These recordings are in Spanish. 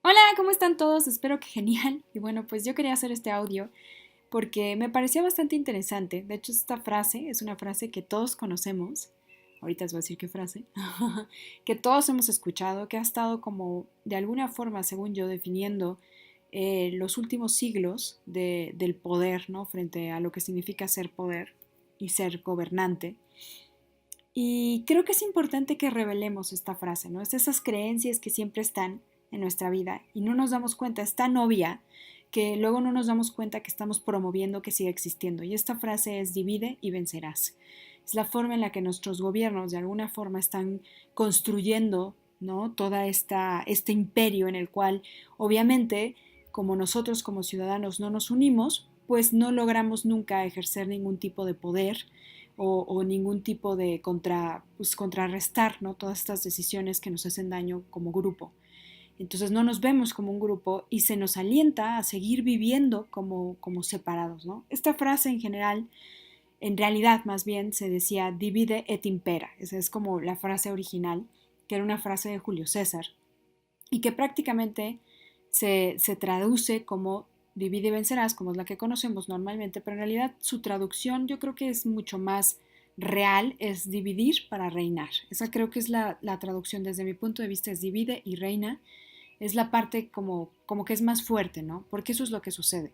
Hola, ¿cómo están todos? Espero que genial. Y bueno, pues yo quería hacer este audio porque me parecía bastante interesante. De hecho, esta frase es una frase que todos conocemos. Ahorita os voy a decir qué frase. Que todos hemos escuchado, que ha estado como de alguna forma, según yo, definiendo los últimos siglos del poder, ¿no? Frente a lo que significa ser poder y ser gobernante. Y creo que es importante que revelemos esta frase, ¿no? Es esas creencias que siempre están en nuestra vida y no nos damos cuenta, es tan obvia que luego no nos damos cuenta que estamos promoviendo que siga existiendo. Y esta frase es divide y vencerás. Es la forma en la que nuestros gobiernos de alguna forma están construyendo, ¿no? Toda este imperio en el cual obviamente como nosotros como ciudadanos no nos unimos, pues no logramos nunca ejercer ningún tipo de poder o ningún tipo de contrarrestar, ¿no? Todas estas decisiones que nos hacen daño como grupo. Entonces no nos vemos como un grupo y se nos alienta a seguir viviendo como separados, ¿no? Esta frase en general, en realidad más bien se decía divide et impera. Esa es como la frase original, que era una frase de Julio César y que prácticamente se traduce como divide y vencerás, como es la que conocemos normalmente, pero en realidad su traducción yo creo que es mucho más real, es dividir para reinar. Esa creo que es la traducción desde mi punto de vista, es divide y reina, es la parte como que es más fuerte, ¿no? Porque eso es lo que sucede.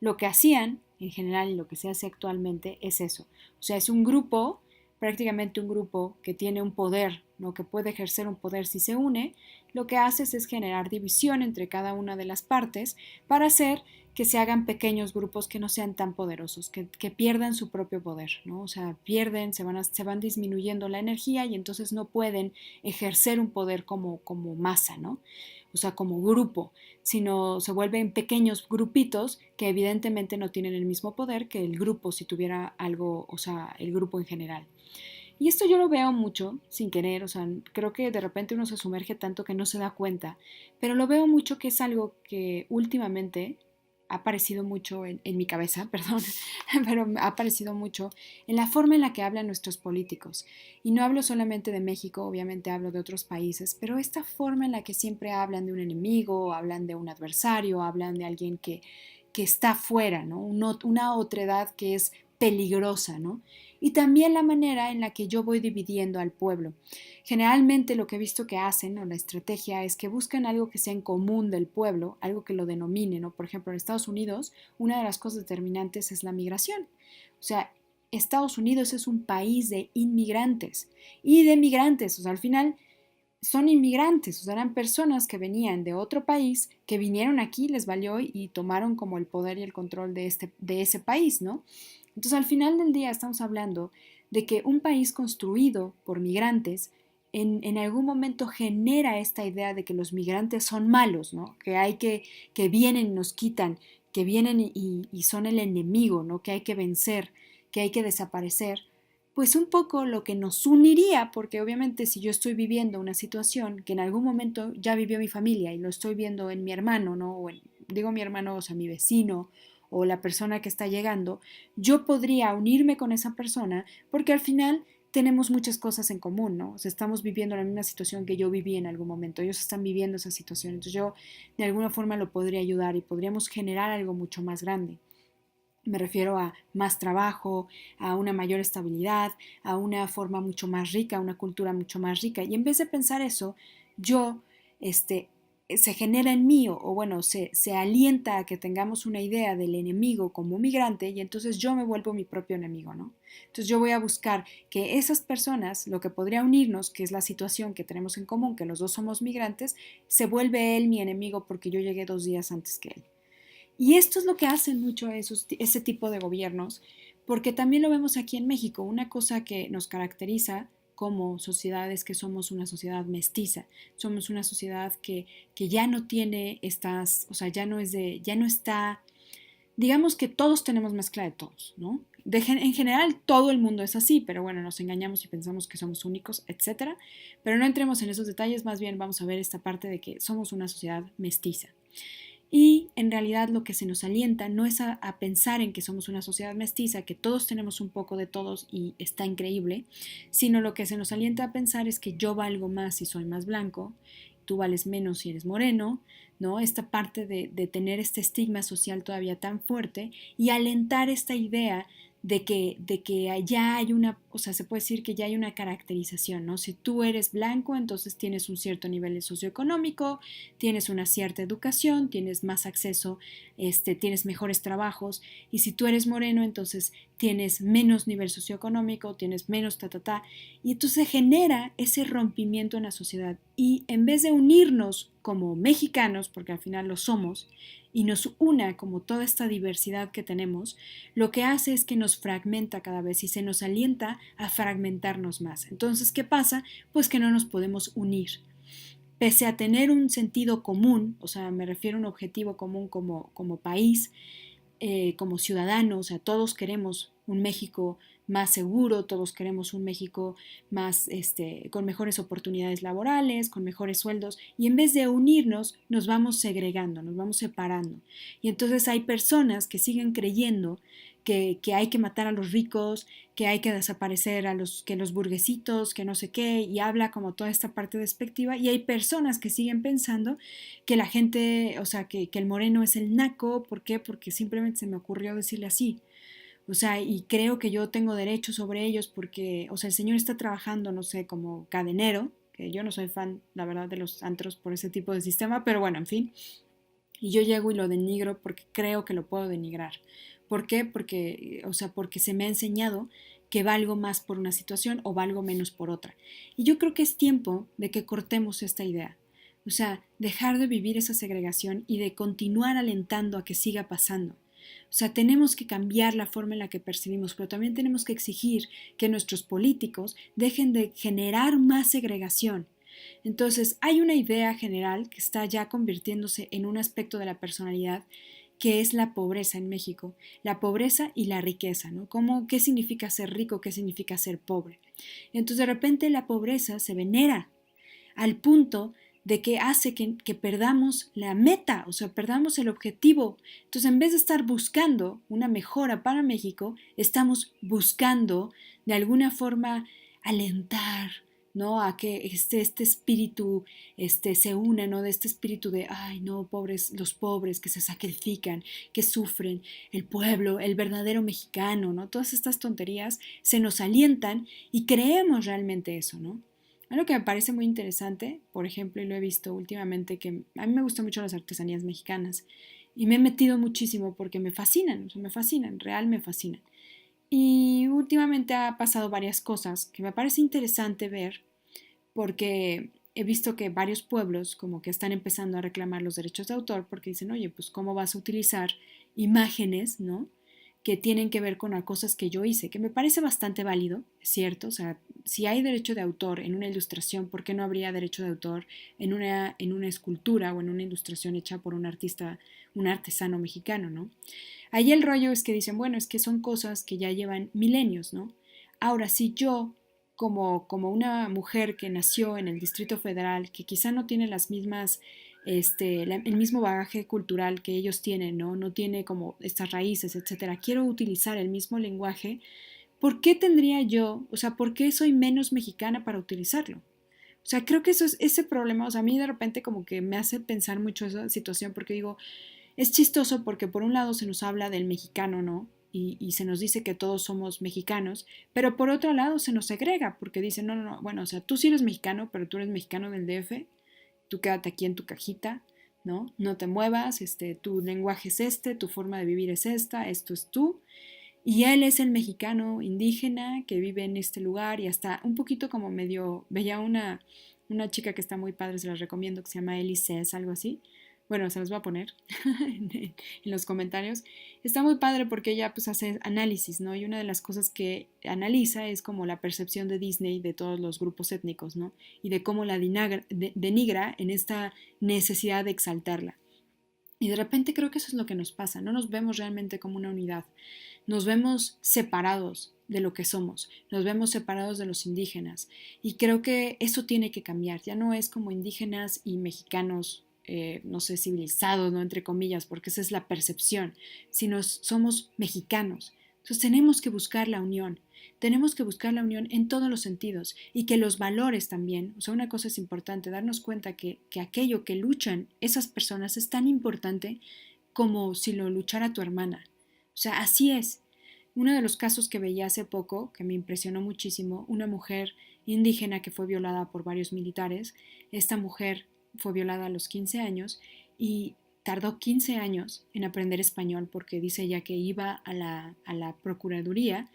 Lo que hacían en general y lo que se hace actualmente es eso. O sea, es un grupo, prácticamente un grupo que tiene un poder, ¿no? Que puede ejercer un poder si se une, lo que haces es generar división entre cada una de las partes para hacer que se hagan pequeños grupos que no sean tan poderosos, que pierdan su propio poder, ¿no? O sea, pierden, se van disminuyendo la energía y entonces no pueden ejercer un poder como masa, ¿no? O sea, como grupo, sino se vuelven pequeños grupitos que evidentemente no tienen el mismo poder que el grupo si tuviera algo, o sea, el grupo en general. Y esto yo lo veo mucho, sin querer, o sea, creo que de repente uno se sumerge tanto que no se da cuenta, pero lo veo mucho que es algo que últimamente ha aparecido mucho en mi cabeza, perdón, pero ha aparecido mucho en la forma en la que hablan nuestros políticos. Y no hablo solamente de México, obviamente hablo de otros países, pero esta forma en la que siempre hablan de un enemigo, hablan de un adversario, hablan de alguien que está fuera, ¿no? Una otredad que es peligrosa, ¿no? Y también la manera en la que yo voy dividiendo al pueblo. Generalmente lo que he visto que hacen o la estrategia es que buscan algo que sea en común del pueblo, algo que lo denomine, ¿no? Por ejemplo, en Estados Unidos, una de las cosas determinantes es la migración. O sea, Estados Unidos es un país de inmigrantes y de migrantes, o sea, al final son inmigrantes, o sea, eran personas que venían de otro país, que vinieron aquí, les valió y tomaron como el poder y el control de ese país, ¿no? Entonces, al final del día estamos hablando de que un país construido por migrantes en algún momento genera esta idea de que los migrantes son malos, ¿no? Que vienen y nos quitan, que vienen y son el enemigo, ¿no? Que hay que vencer, que hay que desaparecer pues un poco lo que nos uniría, porque obviamente si yo estoy viviendo una situación que en algún momento ya vivió mi familia y lo estoy viendo en mi hermano, ¿no? Digo mi hermano, o sea, mi vecino o la persona que está llegando, yo podría unirme con esa persona porque al final tenemos muchas cosas en común, ¿no? O sea, estamos viviendo la misma situación que yo viví en algún momento, ellos están viviendo esa situación, entonces yo de alguna forma lo podría ayudar y podríamos generar algo mucho más grande. Me refiero a más trabajo, a una mayor estabilidad, a una forma mucho más rica, a una cultura mucho más rica. Y en vez de pensar eso, yo, este, se genera en mí, o bueno, se alienta a que tengamos una idea del enemigo como migrante y entonces yo me vuelvo mi propio enemigo, ¿no? Entonces yo voy a buscar que esas personas, lo que podría unirnos, que es la situación que tenemos en común, que los dos somos migrantes, se vuelve él mi enemigo porque yo llegué 2 días antes que él. Y esto es lo que hacen mucho ese tipo de gobiernos, porque también lo vemos aquí en México. Una cosa que nos caracteriza como sociedad es que somos una sociedad mestiza, somos una sociedad que ya no tiene estas, o sea, ya no está, digamos que todos tenemos mezcla de todos, ¿no? En general todo el mundo es así, pero bueno, nos engañamos y pensamos que somos únicos, etcétera. Pero no entremos en esos detalles, más bien vamos a ver esta parte de que somos una sociedad mestiza. Y en realidad lo que se nos alienta no es a pensar en que somos una sociedad mestiza, que todos tenemos un poco de todos y está increíble, sino lo que se nos alienta a pensar es que yo valgo más si soy más blanco tú vales menos si eres moreno, ¿no? Esta parte de tener este estigma social todavía tan fuerte y alentar esta idea de que ya hay una, o sea, se puede decir que ya hay una caracterización, ¿no? Si tú eres blanco, entonces tienes un cierto nivel socioeconómico, tienes una cierta educación, tienes más acceso, tienes mejores trabajos, y si tú eres moreno, entonces tienes menos nivel socioeconómico, tienes menos y entonces genera ese rompimiento en la sociedad. Y en vez de unirnos como mexicanos, porque al final lo somos, y nos una como toda esta diversidad que tenemos, lo que hace es que nos fragmenta cada vez y se nos alienta a fragmentarnos más. Entonces, ¿qué pasa? Pues que no nos podemos unir. Pese a tener un sentido común, o sea, me refiero a un objetivo común como país, como ciudadanos, o sea, todos queremos un México más seguro, todos queremos un México más, con mejores oportunidades laborales, con mejores sueldos, y en vez de unirnos, nos vamos segregando, nos vamos separando. Y entonces hay personas que siguen creyendo que hay que matar a los ricos, que hay que desaparecer a los burguesitos, que no sé qué, y habla como toda esta parte despectiva, y hay personas que siguen pensando que la gente, o sea, que el moreno es el naco. ¿Por qué? Porque simplemente se me ocurrió decirle así. O sea, y creo que yo tengo derecho sobre ellos porque, o sea, el señor está trabajando, no sé, como cadenero, que yo no soy fan, la verdad, de los antros por ese tipo de sistema, pero bueno, en fin. Y yo llego y lo denigro porque creo que lo puedo denigrar. ¿Por qué? Porque, o sea, porque se me ha enseñado que valgo más por una situación o valgo menos por otra. Y yo creo que es tiempo de que cortemos esta idea. O sea, dejar de vivir esa segregación y de continuar alentando a que siga pasando. O sea, tenemos que cambiar la forma en la que percibimos, pero también tenemos que exigir que nuestros políticos dejen de generar más segregación. Entonces, hay una idea general que está ya convirtiéndose en un aspecto de la personalidad que es la pobreza en México, la pobreza y la riqueza, ¿no? ¿Qué significa ser rico? ¿Qué significa ser pobre? Entonces, de repente la pobreza se venera al punto de que hace que perdamos la meta, o sea, perdamos el objetivo. Entonces, en vez de estar buscando una mejora para México, estamos buscando de alguna forma alentar, ¿no? A que este espíritu se una, ¿no? De este espíritu de, ay, no, pobres, los pobres que se sacrifican, que sufren, el pueblo, el verdadero mexicano, ¿no? Todas estas tonterías se nos alientan y creemos realmente eso, ¿no? Algo que me parece muy interesante, por ejemplo, y lo he visto últimamente, que a mí me gustan mucho las artesanías mexicanas y me he metido muchísimo porque me fascinan, o sea, me fascinan, real me fascinan. Y últimamente ha pasado varias cosas que me parece interesante ver porque he visto que varios pueblos como que están empezando a reclamar los derechos de autor porque dicen, oye, pues cómo vas a utilizar imágenes, ¿no? Que tienen que ver con las cosas que yo hice, que me parece bastante válido, es cierto, o sea, si hay derecho de autor en una ilustración, ¿por qué no habría derecho de autor en una escultura o en una ilustración hecha por un artista, un artesano mexicano, ¿no? Ahí el rollo es que dicen, bueno, es que son cosas que ya llevan milenios, ¿no? Ahora, si yo, como una mujer que nació en el Distrito Federal, que quizá no tiene las mismas, el mismo bagaje cultural que ellos tienen, ¿no? No tiene como estas raíces, etcétera, quiero utilizar el mismo lenguaje, ¿por qué tendría yo, o sea, por qué soy menos mexicana para utilizarlo? O sea, creo que eso es ese problema, o sea, a mí de repente como que me hace pensar mucho esa situación porque digo, es chistoso porque por un lado se nos habla del mexicano, ¿no? Y se nos dice que todos somos mexicanos, pero por otro lado se nos segrega porque dicen, no, no, no, bueno, o sea, tú sí eres mexicano, pero tú eres mexicano del DF, tú quédate aquí en tu cajita, ¿no? No te muevas, tu lenguaje es tu forma de vivir es esta, esto es tú. Y él es el mexicano indígena que vive en este lugar y hasta un poquito como medio, veía una chica que está muy padre, se las recomiendo, que se llama Elise, es algo así. Bueno, se los voy a poner en los comentarios. Está muy padre porque ella pues hace análisis, ¿no? Y una de las cosas que analiza es como la percepción de Disney de todos los grupos étnicos, ¿no? Y de cómo la denigra en esta necesidad de exaltarla. Y de repente creo que eso es lo que nos pasa, no nos vemos realmente como una unidad, nos vemos separados de lo que somos, nos vemos separados de los indígenas y creo que eso tiene que cambiar, ya no es como indígenas y mexicanos, no sé, civilizados, ¿no? Entre comillas, porque esa es la percepción, sino somos mexicanos. Entonces tenemos que buscar la unión. Tenemos que buscar la unión en todos los sentidos y que los valores también, o sea, una cosa es importante, darnos cuenta que aquello que luchan esas personas es tan importante como si lo luchara tu hermana. O sea, así es. Uno de los casos que veía hace poco, que me impresionó muchísimo, una mujer indígena que fue violada por varios militares. Esta mujer fue violada a los 15 años y tardó 15 años en aprender español porque dice ella que iba a la procuraduría,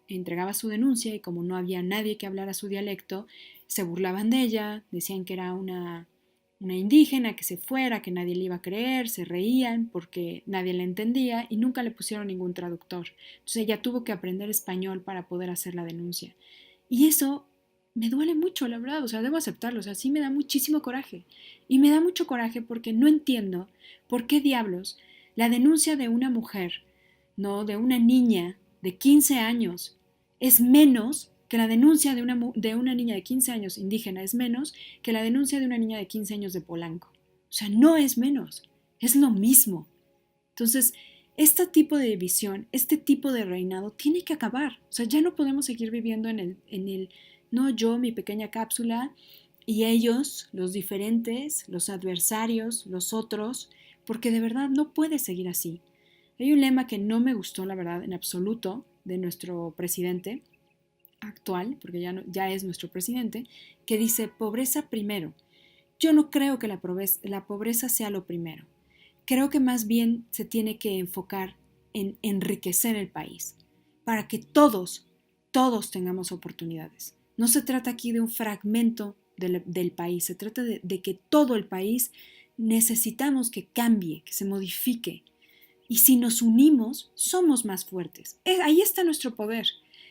entregaba su denuncia y como no había nadie que hablara su dialecto, se burlaban de ella, decían que era una indígena que se fuera, que nadie le iba a creer, se reían porque nadie le entendía y nunca le pusieron ningún traductor. Entonces ella tuvo que aprender español para poder hacer la denuncia. Y eso me duele mucho, la verdad, o sea, debo aceptarlo, o sea, sí me da muchísimo coraje. Y me da mucho coraje porque no entiendo por qué diablos la denuncia de una mujer, no, de una niña de 15 años es menos que la denuncia de una niña de 15 años indígena, es menos que la denuncia de una niña de 15 años de Polanco. O sea, no es menos, es lo mismo. Entonces, este tipo de división, este tipo de reinado tiene que acabar. O sea, ya no podemos seguir viviendo no yo, mi pequeña cápsula, y ellos, los diferentes, los adversarios, los otros, porque de verdad no puede seguir así. Hay un lema que no me gustó, la verdad, en absoluto, de nuestro presidente actual, porque ya es nuestro presidente, que dice pobreza primero. Yo no creo que la pobreza sea lo primero. Creo que más bien se tiene que enfocar en enriquecer el país, para que todos tengamos oportunidades. No se trata aquí de un fragmento del país, se trata de que todo el país necesitamos que cambie, que se modifique. Y si nos unimos, somos más fuertes. Ahí está nuestro poder.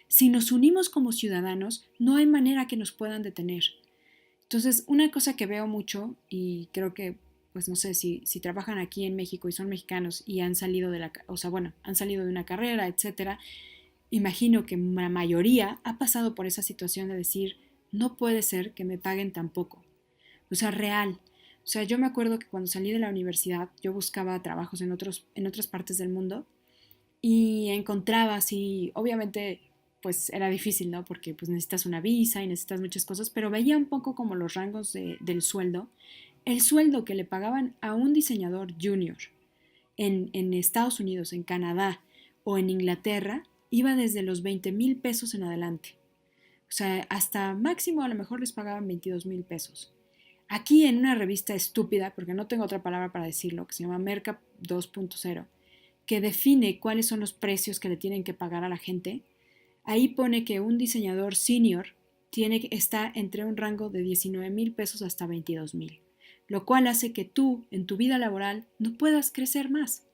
Si nos unimos como ciudadanos, no hay manera que nos puedan detener. Entonces, una cosa que veo mucho, y creo que, pues no sé, si trabajan aquí en México y son mexicanos y han salido han salido de una carrera, etcétera, imagino que la mayoría ha pasado por esa situación de decir, no puede ser que me paguen tan poco. O sea, real. O sea, yo me acuerdo que cuando salí de la universidad, yo buscaba trabajos en otras partes del mundo y encontraba así, obviamente, pues era difícil, ¿no? Porque pues necesitas una visa y necesitas muchas cosas, pero veía un poco como los rangos del sueldo. El sueldo que le pagaban a un diseñador junior en Estados Unidos, en Canadá o en Inglaterra, iba desde los 20,000 pesos en adelante. O sea, hasta máximo a lo mejor les pagaban 22,000 pesos. Aquí en una revista estúpida, porque no tengo otra palabra para decirlo, que se llama Merca 2.0, que define cuáles son los precios que le tienen que pagar a la gente, ahí pone que un diseñador senior está entre un rango de 19,000 pesos hasta 22,000, lo cual hace que tú en tu vida laboral no puedas crecer más.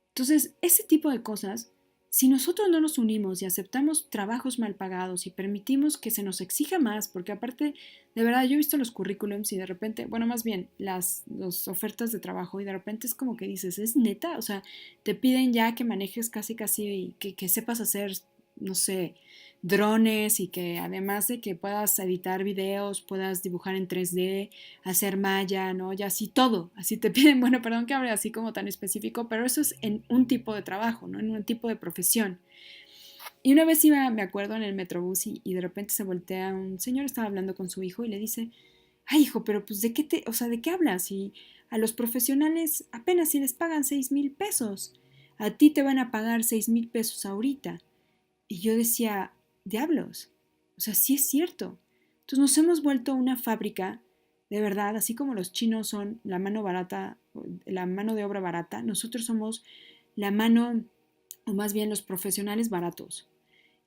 Entonces, ese tipo de cosas, si nosotros no nos unimos y aceptamos trabajos mal pagados y permitimos que se nos exija más, porque aparte, de verdad, yo he visto los currículums y de repente, bueno, más bien las ofertas de trabajo y de repente es como que dices, ¿es neta? O sea, te piden ya que manejes casi, que sepas hacer, no sé, drones y que además de que puedas editar videos, puedas dibujar en 3D, hacer malla, ¿no? Ya así todo, así te piden, bueno, perdón que hable así como tan específico, pero eso es en un tipo de trabajo, ¿no? En un tipo de profesión. Y una vez iba, me acuerdo, en el metrobús y de repente se voltea un señor, estaba hablando con su hijo y le dice, ay hijo, pero pues o sea, ¿de qué hablas? Y a los profesionales apenas si les pagan 6,000 pesos, a ti te van a pagar 6,000 pesos ahorita. Y yo decía, diablos, o sea, sí es cierto. Entonces nos hemos vuelto una fábrica, de verdad, así como los chinos son la mano barata, la mano de obra barata, nosotros somos la mano, o más bien los profesionales baratos.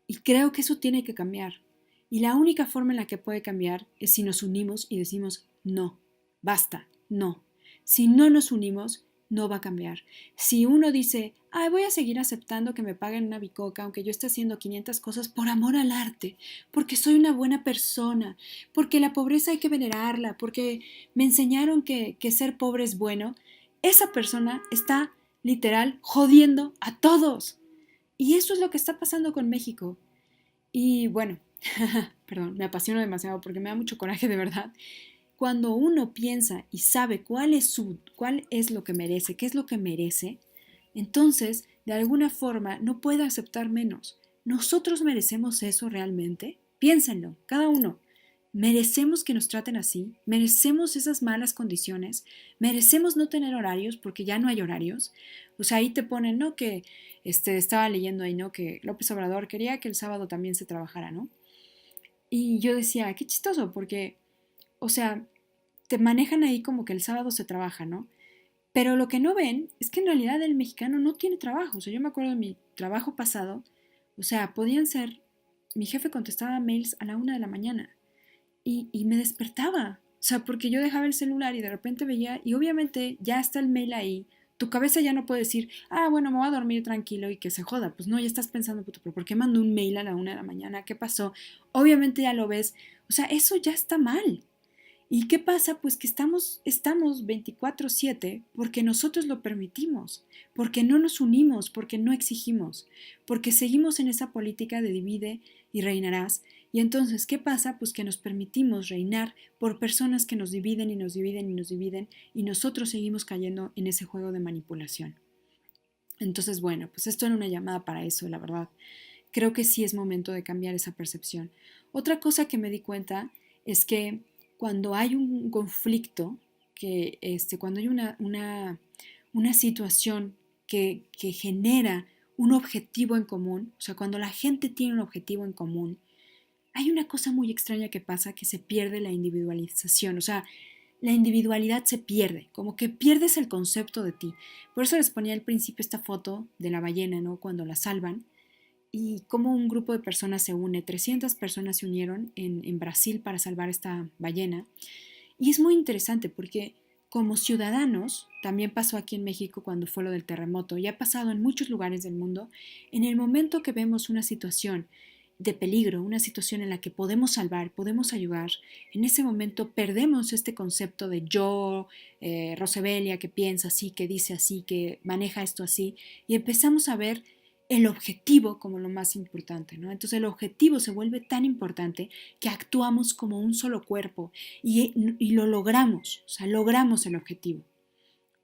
Y creo que eso tiene que cambiar. Y la única forma en la que puede cambiar es si nos unimos y decimos, no, basta, no. Si no nos unimos, no va a cambiar. Si uno dice, ay, voy a seguir aceptando que me paguen una bicoca, aunque yo esté haciendo 500 cosas por amor al arte, porque soy una buena persona, porque la pobreza hay que venerarla, porque me enseñaron que ser pobre es bueno, esa persona está literal jodiendo a todos. Y eso es lo que está pasando con México. Y bueno, perdón, me apasiono demasiado porque me da mucho coraje de verdad. Cuando uno piensa y sabe cuál es lo que merece, qué es lo que merece, entonces de alguna forma no puede aceptar menos. ¿Nosotros merecemos eso realmente? Piénsenlo, cada uno. ¿Merecemos que nos traten así? ¿Merecemos esas malas condiciones? ¿Merecemos no tener horarios porque ya no hay horarios? O sea, ahí te ponen, ¿no? Que estaba leyendo ahí, ¿no? Que López Obrador quería que el sábado también se trabajara, ¿no? Y yo decía, qué chistoso, porque, o sea, te manejan ahí como que el sábado se trabaja, ¿no? Pero lo que no ven es que en realidad el mexicano no tiene trabajo. O sea, yo me acuerdo de mi trabajo pasado, o sea, podían ser, mi jefe contestaba mails a la 1 de la mañana y me despertaba. O sea, porque yo dejaba el celular y de repente veía, y obviamente ya está el mail ahí. Tu cabeza ya no puede decir, ah, bueno, me voy a dormir tranquilo y que se joda. Pues no, ya estás pensando, puto, pero ¿por qué mandó un mail a la 1 de la mañana? ¿Qué pasó? Obviamente ya lo ves. O sea, eso ya está mal. ¿Y qué pasa? Pues que estamos 24/7 porque nosotros lo permitimos, porque no nos unimos, porque no exigimos, porque seguimos en esa política de divide y reinarás. Y entonces, ¿qué pasa? Pues que nos permitimos reinar por personas que nos dividen y nos dividen y nos dividen y nosotros seguimos cayendo en ese juego de manipulación. Entonces, bueno, pues esto era una llamada para eso, la verdad. Creo que sí es momento de cambiar esa percepción. Otra cosa que me di cuenta es que cuando hay un conflicto, cuando hay una situación que genera un objetivo en común, o sea, cuando la gente tiene un objetivo en común, hay una cosa muy extraña que pasa, que se pierde la individualización, o sea, la individualidad se pierde, como que pierdes el concepto de ti. Por eso les ponía al principio esta foto de la ballena, ¿no? Cuando la salvan y cómo un grupo de personas se une, 300 personas se unieron en Brasil para salvar esta ballena. Y es muy interesante porque como ciudadanos, también pasó aquí en México cuando fue lo del terremoto, y ha pasado en muchos lugares del mundo, en el momento que vemos una situación de peligro, una situación en la que podemos salvar, podemos ayudar, en ese momento perdemos este concepto de yo, Rosebelia, que piensa así, que dice así, que maneja esto así, y empezamos a ver el objetivo como lo más importante, ¿no? Entonces el objetivo se vuelve tan importante que actuamos como un solo cuerpo y lo logramos, o sea, logramos el objetivo.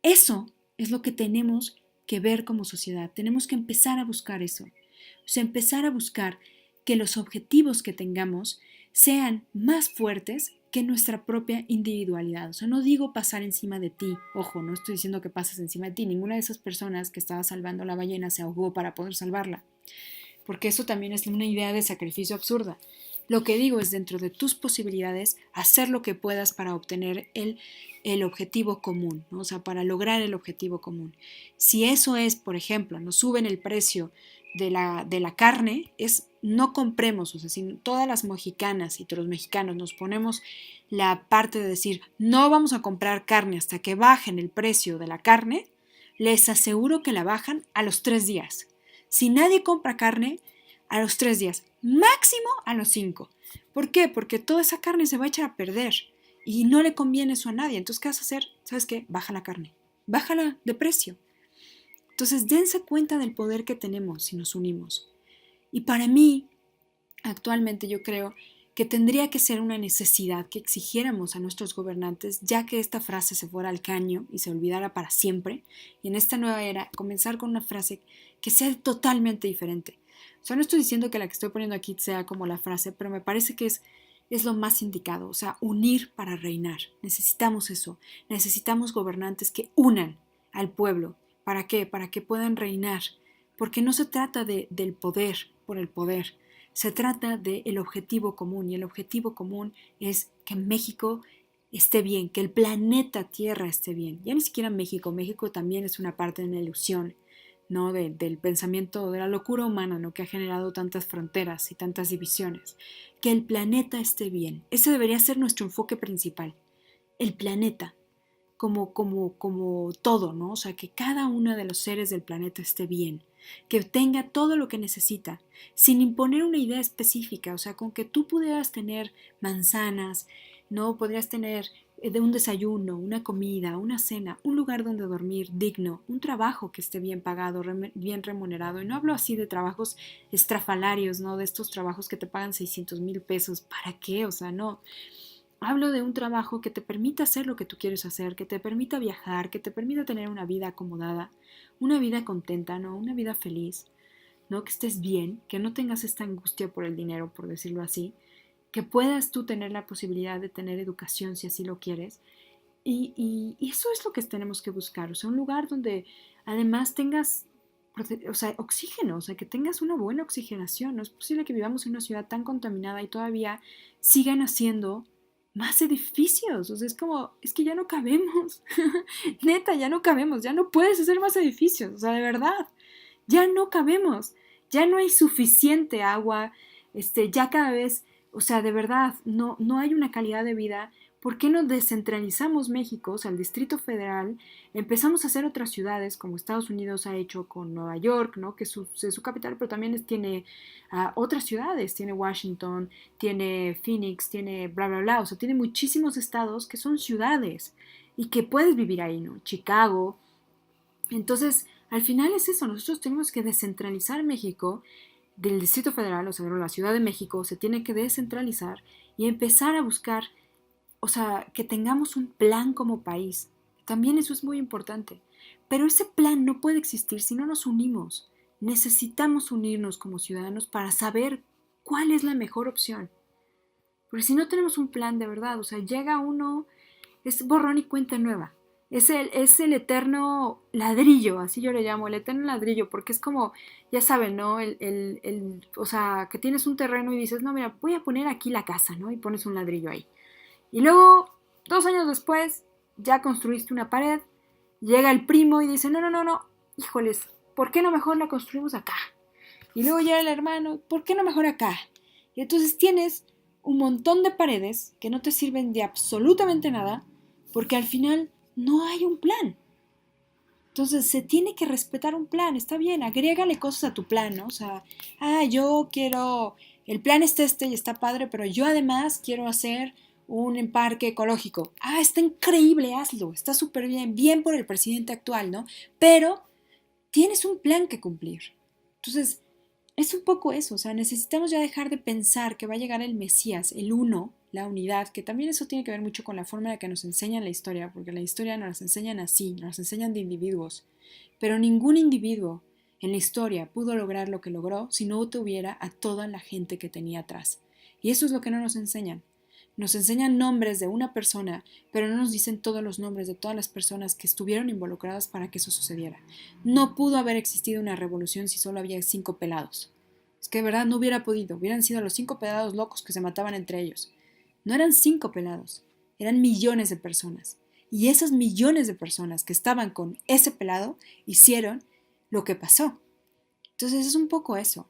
Eso es lo que tenemos que ver como sociedad, tenemos que empezar a buscar eso, o sea, empezar a buscar que los objetivos que tengamos sean más fuertes que nuestra propia individualidad. O sea, no digo pasar encima de ti, ojo, no estoy diciendo que pases encima de ti, ninguna de esas personas que estaba salvando a la ballena se ahogó para poder salvarla, porque eso también es una idea de sacrificio absurda. Lo que digo es dentro de tus posibilidades hacer lo que puedas para obtener el objetivo común, ¿no? O sea, para lograr el objetivo común. Si eso es, por ejemplo, nos suben el precio de la carne, es no compremos, o sea, si todas las mexicanas y todos los mexicanos nos ponemos la parte de decir no vamos a comprar carne hasta que bajen el precio de la carne, les aseguro que la bajan a los 3 días. Si nadie compra carne, a los 3 días, máximo a los 5. ¿Por qué? Porque toda esa carne se va a echar a perder y no le conviene eso a nadie. Entonces, ¿qué vas a hacer? ¿Sabes qué? Baja la carne, bájala de precio. Entonces, dense cuenta del poder que tenemos si nos unimos. Y para mí, actualmente yo creo que tendría que ser una necesidad que exigiéramos a nuestros gobernantes, ya que esta frase se fuera al caño y se olvidara para siempre, y en esta nueva era comenzar con una frase que sea totalmente diferente. O sea, no estoy diciendo que la que estoy poniendo aquí sea como la frase, pero me parece que es lo más indicado, o sea, unir para reinar. Necesitamos eso, necesitamos gobernantes que unan al pueblo. ¿Para qué? Para que puedan reinar, porque no se trata del poder por el poder, se trata del objetivo común y el objetivo común es que México esté bien, que el planeta Tierra esté bien. Ya ni siquiera México, México también es una parte de una ilusión, ¿no? Del pensamiento, de la locura humana, ¿no? Que ha generado tantas fronteras y tantas divisiones. Que el planeta esté bien. Ese debería ser nuestro enfoque principal. El planeta, como todo, ¿no? O sea, que cada uno de los seres del planeta esté bien, que tenga todo lo que necesita, sin imponer una idea específica, o sea, con que tú pudieras tener manzanas, ¿no? Podrías tener de un desayuno, una comida, una cena, un lugar donde dormir digno, un trabajo que esté bien pagado, bien remunerado. Y no hablo así de trabajos estrafalarios, ¿no? De estos trabajos que te pagan 600,000 pesos. ¿Para qué? O sea, no. Hablo de un trabajo que te permita hacer lo que tú quieres hacer, que te permita viajar, que te permita tener una vida acomodada, una vida contenta, ¿no? Una vida feliz, ¿no? Que estés bien, que no tengas esta angustia por el dinero, por decirlo así, que puedas tú tener la posibilidad de tener educación si así lo quieres. Y eso es lo que tenemos que buscar, o sea, un lugar donde además tengas, o sea, oxígeno, o sea, que tengas una buena oxigenación. No es posible que vivamos en una ciudad tan contaminada y todavía sigan haciendo más edificios. O sea, es como, es que ya no cabemos. Neta, ya no cabemos, ya no puedes hacer más edificios, o sea, de verdad, ya no cabemos, ya no hay suficiente agua, ya cada vez, o sea, de verdad, no hay una calidad de vida. ¿Por qué no descentralizamos México, o sea, el Distrito Federal? Empezamos a hacer otras ciudades, como Estados Unidos ha hecho con Nueva York, ¿no? Que es su capital, pero también tiene otras ciudades, tiene Washington, tiene Phoenix, tiene bla, bla, bla, o sea, tiene muchísimos estados que son ciudades y que puedes vivir ahí, ¿no? Chicago. Entonces, al final es eso, nosotros tenemos que descentralizar México del Distrito Federal, o sea, la Ciudad de México se tiene que descentralizar y empezar a buscar, o sea, que tengamos un plan como país. También eso es muy importante. Pero ese plan no puede existir si no nos unimos. Necesitamos unirnos como ciudadanos para saber cuál es la mejor opción. Porque si no tenemos un plan de verdad, o sea, llega uno, es borrón y cuenta nueva. Es el eterno ladrillo, así yo le llamo, el eterno ladrillo, porque es como, ya saben, ¿no? O sea, que tienes un terreno y dices, no, mira, voy a poner aquí la casa, ¿no? Y pones un ladrillo ahí. Y luego, 2 años después, ya construiste una pared, llega el primo y dice, no, no, no, no, híjoles, ¿por qué no mejor la construimos acá? Y luego llega el hermano, ¿por qué no mejor acá? Y entonces tienes un montón de paredes que no te sirven de absolutamente nada, porque al final no hay un plan. Entonces se tiene que respetar un plan, está bien, agrégale cosas a tu plan, ¿no? O sea, yo quiero, el plan está y está padre, pero yo además quiero hacer un parque ecológico. Está increíble, hazlo, está súper bien, bien por el presidente actual, ¿no? Pero tienes un plan que cumplir. Entonces, es un poco eso, o sea, necesitamos ya dejar de pensar que va a llegar el Mesías, el uno, la unidad, que también eso tiene que ver mucho con la forma en la que nos enseñan la historia, porque la historia nos las enseñan así, nos las enseñan de individuos, pero ningún individuo en la historia pudo lograr lo que logró si no tuviera a toda la gente que tenía atrás. Y eso es lo que no nos enseñan. Nos enseñan nombres de una persona, pero no nos dicen todos los nombres de todas las personas que estuvieron involucradas para que eso sucediera. No pudo haber existido una revolución si solo había 5 pelados. Es que de verdad no hubiera podido, hubieran sido los 5 pelados locos que se mataban entre ellos. No eran 5 pelados, eran millones de personas. Y esas millones de personas que estaban con ese pelado hicieron lo que pasó. Entonces es un poco eso.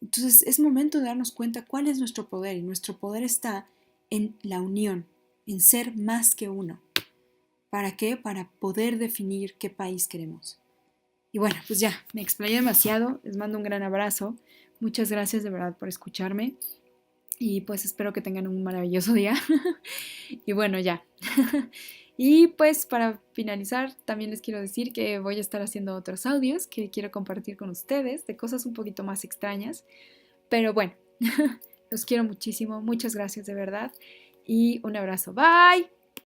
Entonces es momento de darnos cuenta cuál es nuestro poder, y nuestro poder está en la unión, en ser más que uno. ¿Para qué? Para poder definir qué país queremos. Y bueno, pues ya, me explayé demasiado, les mando un gran abrazo, muchas gracias de verdad por escucharme y pues espero que tengan un maravilloso día. Y bueno, ya. Y pues para finalizar, también les quiero decir que voy a estar haciendo otros audios que quiero compartir con ustedes de cosas un poquito más extrañas. Pero bueno, los quiero muchísimo, muchas gracias de verdad y un abrazo. Bye.